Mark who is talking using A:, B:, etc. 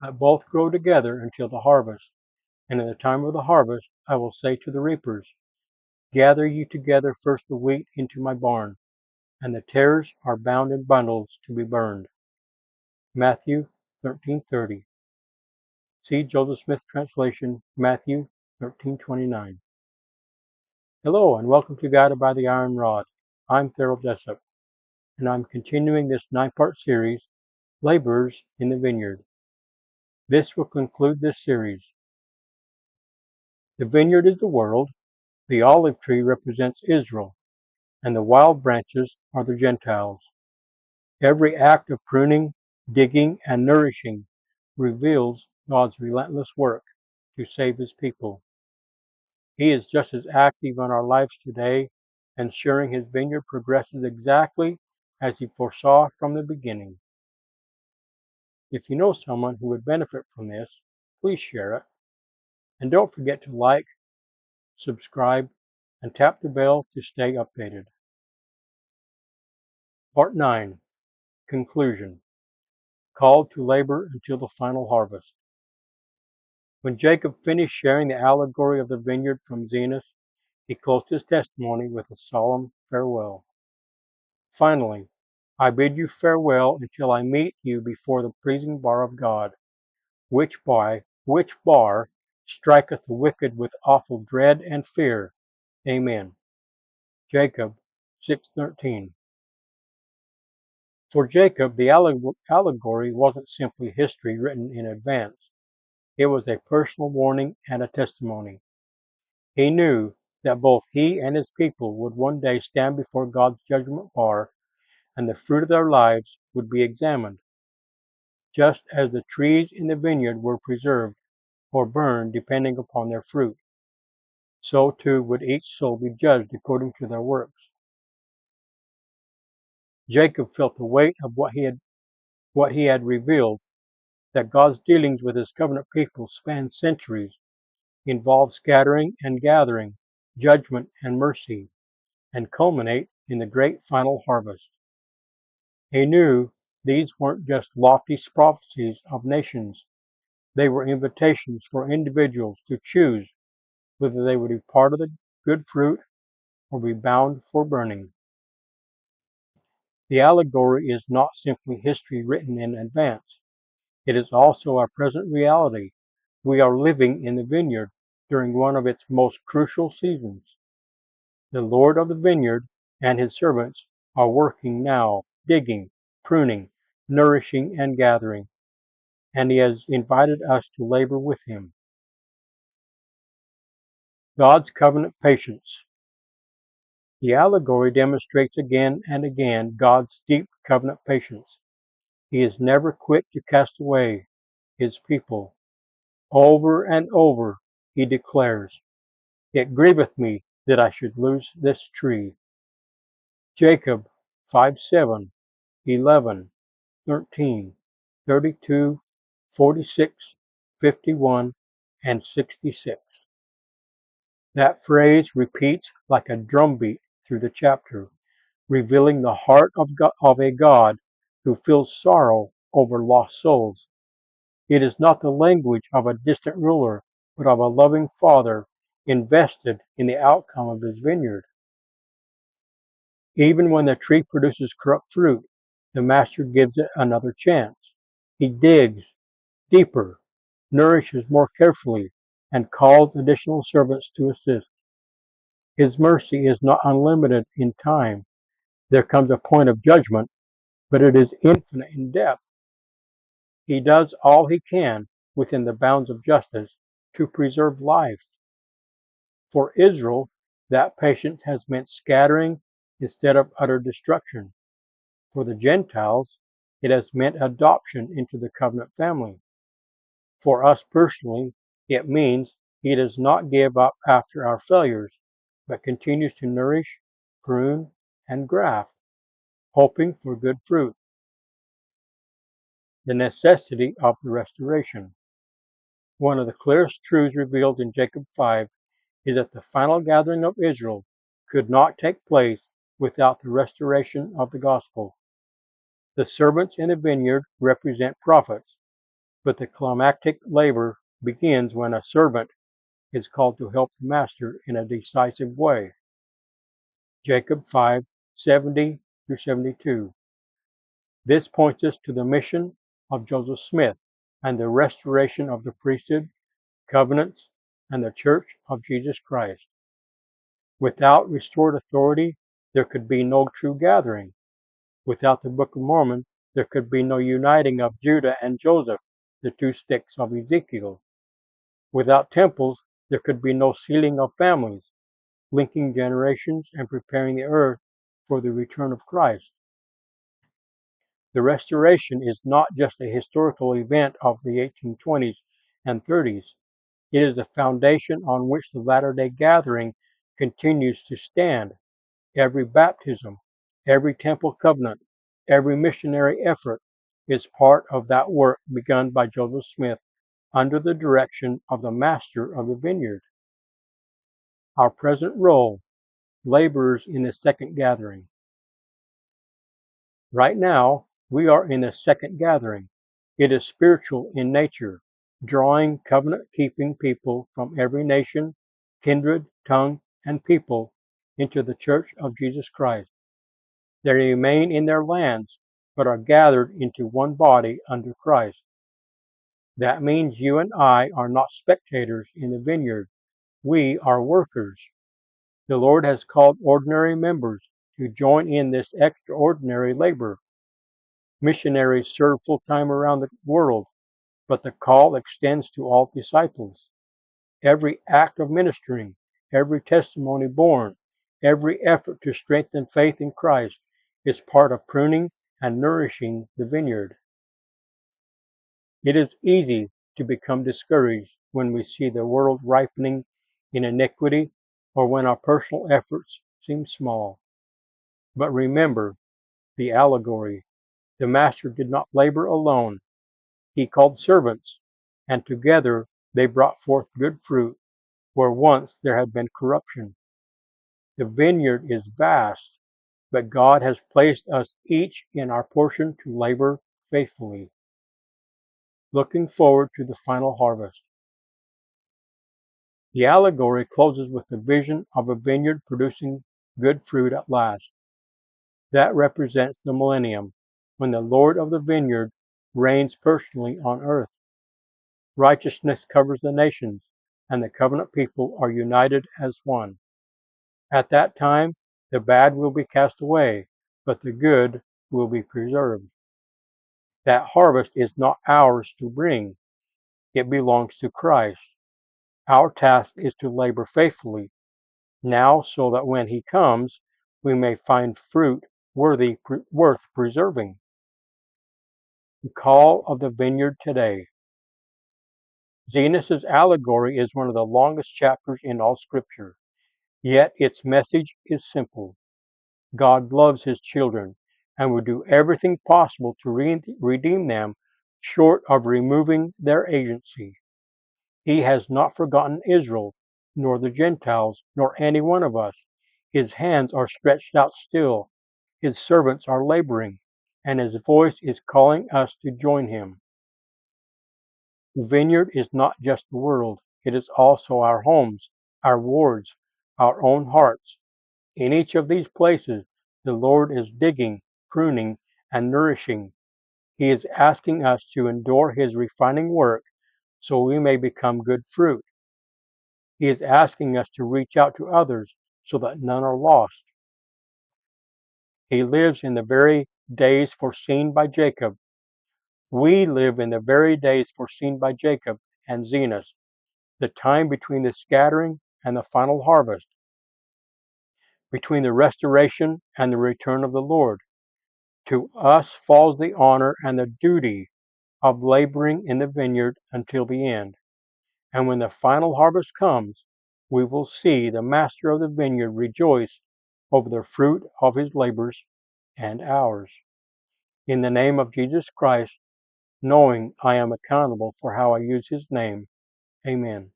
A: Let both grow together until the harvest. And in the time of the harvest I will say to the reapers, gather ye together first the wheat into my barn, and the tares are bound in bundles to be burned. Matthew 13:30. See Joseph Smith translation, Matthew 13:29. Hello and welcome to Guided by the Iron Rod. I'm Thurl Jessup, and I'm continuing this 9-part series, Laborers in the Vineyard. This will conclude this series. The vineyard is the world, the olive tree represents Israel, and the wild branches are the Gentiles. Every act of pruning, digging, and nourishing reveals God's relentless work to save His people. He is just as active in our lives today, ensuring His vineyard progresses exactly as He foresaw from the beginning. If you know someone who would benefit from this, please share it. And don't forget to like, subscribe, and tap the bell to stay updated. Part 9. Conclusion. Called to labor until the final harvest. When Jacob finished sharing the allegory of the vineyard from zenith, he closed his testimony with a solemn farewell. Finally, I bid you farewell until I meet you before the pleasing bar of God, which bar striketh the wicked with awful dread and fear. Amen. Jacob 6:13. For Jacob, the allegory wasn't simply history written in advance. It was a personal warning and a testimony. He knew that both he and his people would one day stand before God's judgment bar, and the fruit of their lives would be examined. Just as the trees in the vineyard were preserved or burned depending upon their fruit, so too would each soul be judged according to their works. Jacob felt the weight of what he had revealed, that God's dealings with His covenant people span centuries, involve scattering and gathering, judgment and mercy, and culminate in the great final harvest. He knew these weren't just lofty prophecies of nations. They were invitations for individuals to choose whether they would be part of the good fruit or be bound for burning. The allegory is not simply history written in advance. It is also our present reality. We are living in the vineyard during one of its most crucial seasons. The Lord of the vineyard and His servants are working now, digging, pruning, nourishing, and gathering, and He has invited us to labor with Him. God's covenant patience. The allegory demonstrates again and again God's deep covenant patience. He is never quick to cast away His people. Over and over He declares, "It grieveth me that I should lose this tree." Jacob 5:7, 11, 13, 32, 46, 51, and 66. That phrase repeats like a drumbeat through the chapter, revealing the heart of a God who feels sorrow over lost souls. It is not the language of a distant ruler, but of a loving Father invested in the outcome of His vineyard. Even when the tree produces corrupt fruit, the Master gives it another chance. He digs deeper, nourishes more carefully, and calls additional servants to assist. His mercy is not unlimited in time. There comes a point of judgment, but it is infinite in depth. He does all He can within the bounds of justice to preserve life. For Israel, that patience has meant scattering instead of utter destruction. For the Gentiles, it has meant adoption into the covenant family. For us personally, it means He does not give up after our failures, but continues to nourish, prune, and graft, hoping for good fruit. The necessity of the restoration. One of the clearest truths revealed in Jacob 5 is that the final gathering of Israel could not take place without the restoration of the gospel. The servants in the vineyard represent prophets. But the climactic labor begins when a servant is called to help the master in a decisive way. Jacob 5:70-72. This points us to the mission of Joseph Smith and the restoration of the priesthood, covenants, and the church of Jesus Christ. Without restored authority, there could be no true gathering. Without the Book of Mormon, there could be no uniting of Judah and Joseph, the two sticks of Ezekiel. Without temples, there could be no sealing of families, linking generations and preparing the earth for the return of Christ. The restoration is not just a historical event of the 1820s and 30s. It is the foundation on which the Latter-day Gathering continues to stand. Every baptism, every temple covenant, every missionary effort is part of that work begun by Joseph Smith under the direction of the master of the vineyard. Our present role, laborers in the second gathering. Right now, we are in the second gathering. It is spiritual in nature, drawing covenant-keeping people from every nation, kindred, tongue, and people into the church of Jesus Christ. They remain in their lands, but are gathered into one body under Christ. That means you and I are not spectators in the vineyard. We are workers. The Lord has called ordinary members to join in this extraordinary labor. Missionaries serve full-time around the world, but the call extends to all disciples. Every act of ministering, every testimony borne, every effort to strengthen faith in Christ is part of pruning and nourishing the vineyard. It is easy to become discouraged when we see the world ripening in iniquity or when our personal efforts seem small. But remember the allegory. The master did not labor alone. He called servants, and together they brought forth good fruit where once there had been corruption. The vineyard is vast, but God has placed us each in our portion to labor faithfully. Looking forward to the final harvest. The allegory closes with the vision of a vineyard producing good fruit at last. That represents the millennium, when the Lord of the vineyard reigns personally on earth. Righteousness covers the nations, and the covenant people are united as one. At that time, the bad will be cast away, but the good will be preserved. That harvest is not ours to bring. It belongs to Christ. Our task is to labor faithfully now so that when he comes, we may find fruit worth preserving. The call of the vineyard today. Zenos's allegory is one of the longest chapters in all Scripture, yet its message is simple. God loves his children and will do everything possible to redeem them short of removing their agency. He has not forgotten Israel, nor the Gentiles, nor any one of us. His hands are stretched out still. His servants are laboring, and his voice is calling us to join him. The vineyard is not just the world, it is also our homes, our wards, our own hearts. In each of these places, the Lord is digging, pruning, and nourishing. He is asking us to endure his refining work so we may become good fruit. He is asking us to reach out to others so that none are lost. He lives in the very days foreseen by Jacob. We live in the very days foreseen by Jacob and Zenos, the time between the scattering and the final harvest, between the restoration and the return of the Lord. To us falls the honor and the duty of laboring in the vineyard until the end. And when the final harvest comes, we will see the master of the vineyard rejoice over the fruit of his labors and ours. In the name of Jesus Christ, knowing I am accountable for how I use his name, amen.